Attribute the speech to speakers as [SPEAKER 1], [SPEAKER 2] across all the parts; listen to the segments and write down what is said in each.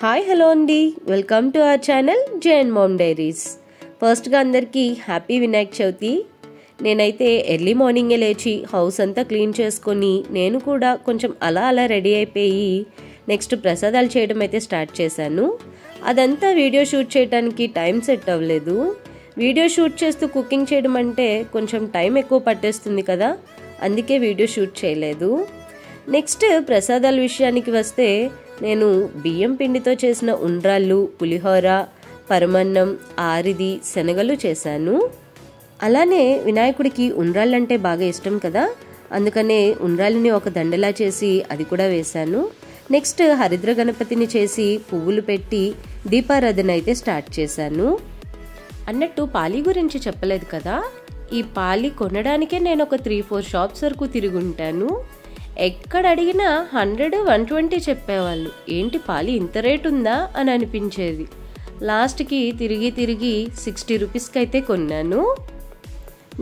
[SPEAKER 1] Hi hello అండి, welcome to our channel Jain mom diaries. ఫస్ట్గా అందరికీ హ్యాపీ వినాయక చవితి. నేనైతే ఎర్లీ మార్నింగే లేచి హౌస్ అంతా క్లీన్ చేసుకొని నేను కూడా కొంచెం అలా రెడీ అయిపోయి నెక్స్ట్ ప్రసాదాలు చేయడం అయితే స్టార్ట్ చేశాను. అదంతా వీడియో షూట్ చేయడానికి టైం సెట్ అవ్వలేదు. వీడియో షూట్ చేస్తూ కుకింగ్ చేయడం అంటే కొంచెం టైం ఎక్కువ పట్టేస్తుంది కదా, అందుకే వీడియో షూట్ చేయలేదు. నెక్స్ట్ ప్రసాదాల విషయానికి వస్తే నేను బియ్యం పిండితో చేసిన ఉండ్రాళ్ళు, పులిహోర, పరమన్నం, ఆరిది, శనగలు చేశాను. అలానే వినాయకుడికి ఉండ్రాళ్ళంటే బాగా ఇష్టం కదా, అందుకనే ఉండ్రాళ్ళని ఒక దండలా చేసి అది కూడా వేశాను. నెక్స్ట్ హరిద్ర గణపతిని చేసి పువ్వులు పెట్టి దీపారాధన అయితే స్టార్ట్ చేశాను. అన్నట్టు పాలి గురించి చెప్పలేదు కదా, ఈ పాలి కొనడానికే నేను ఒక 3-4 షాప్స్ వరకు తిరుగుంటాను. ఎక్కడ అడిగినా 100-120 చెప్పేవాళ్ళు. ఏంటి పాలి ఇంత రేటు ఉందా అని అనిపించేది. లాస్ట్కి తిరిగి 60 రూపీస్కి అయితే కొన్నాను.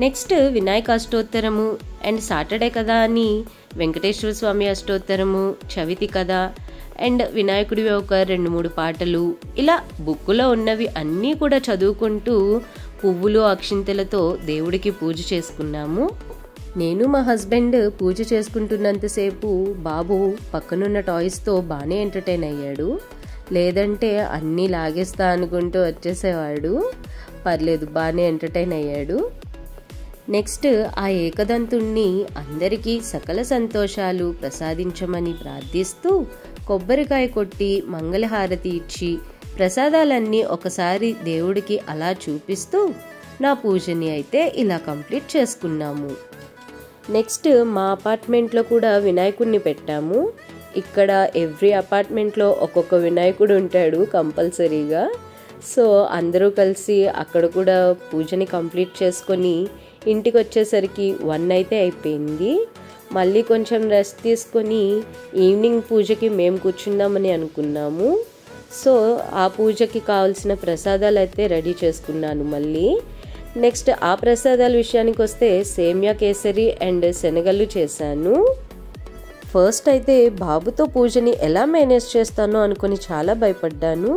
[SPEAKER 1] నెక్స్ట్ వినాయక అష్టోత్తరము అండ్ సాటర్డే కదా అని వెంకటేశ్వర స్వామి అష్టోత్తరము, చవితి కదా అండ్ వినాయకుడివి ఒక 2-3 పాటలు, ఇలా బుక్కులో ఉన్నవి అన్నీ కూడా చదువుకుంటూ పువ్వులు అక్షింతలతో దేవుడికి పూజ చేసుకున్నాము. నేను మా హస్బెండ్ పూజ చేసుకుంటున్నంతసేపు బాబు పక్కనున్న టాయ్స్తో బాగానే ఎంటర్టైన్ అయ్యాడు. లేదంటే అన్నీ లాగేస్తా అనుకుంటూ వచ్చేసేవాడు. పర్లేదు, బాగానే ఎంటర్టైన్ అయ్యాడు. నెక్స్ట్ ఆ ఏకదంతుణ్ణి అందరికీ సకల సంతోషాలు ప్రసాదించమని ప్రార్థిస్తూ కొబ్బరికాయ కొట్టి మంగళహారతి ఇచ్చి ప్రసాదాలన్నీ ఒకసారి దేవుడికి అలా చూపిస్తూ నా పూజని అయితే ఇలా కంప్లీట్ చేసుకున్నాము. నెక్స్ట్ మా అపార్ట్మెంట్లో కూడా వినాయకుడిని పెట్టాము. ఇక్కడ ఎవ్రీ అపార్ట్మెంట్లో ఒక్కొక్క వినాయకుడు ఉంటాడు కంపల్సరీగా. సో అందరూ కలిసి అక్కడ కూడా పూజని కంప్లీట్ చేసుకొని ఇంటికి వచ్చేసరికి 1 అయితే అయిపోయింది. మళ్ళీ కొంచెం రెస్ట్ తీసుకొని ఈవినింగ్ పూజకి మేము కూర్చుందామని అనుకున్నాము. సో ఆ పూజకి కావాల్సిన ప్రసాదాలు అయితే రెడీ చేసుకున్నాను మళ్ళీ. నెక్స్ట్ ఆ ప్రసాదాల విషయానికి వస్తే సేమియా కేసరి అండ్ శనగలు చేశాను. ఫస్ట్ అయితే బాబుతో పూజని ఎలా మేనేజ్ చేస్తానో అనుకుని చాలా భయపడ్డాను.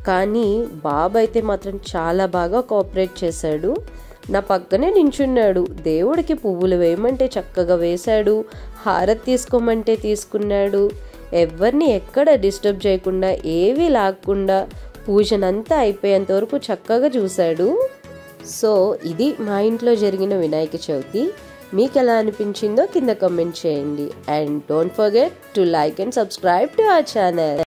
[SPEAKER 1] కానీ బాబు అయితే మాత్రం చాలా బాగా కోఆపరేట్ చేశాడు. నా పక్కనే నించున్నాడు. దేవుడికి పువ్వులు వేయమంటే చక్కగా వేశాడు, హారతి తీసుకోమంటే తీసుకున్నాడు. ఎవరిని ఎక్కడ డిస్టర్బ్ చేయకుండా, ఏవి లాగకుండా పూజనంతా అయిపోయేంత వరకు చక్కగా చూశాడు. సో ఇది మా ఇంట్లో జరిగిన వినాయక చవితి. మీకు ఎలా అనిపించిందో కింద కామెంట్ చేయండి. And don't forget to like and subscribe to our channel.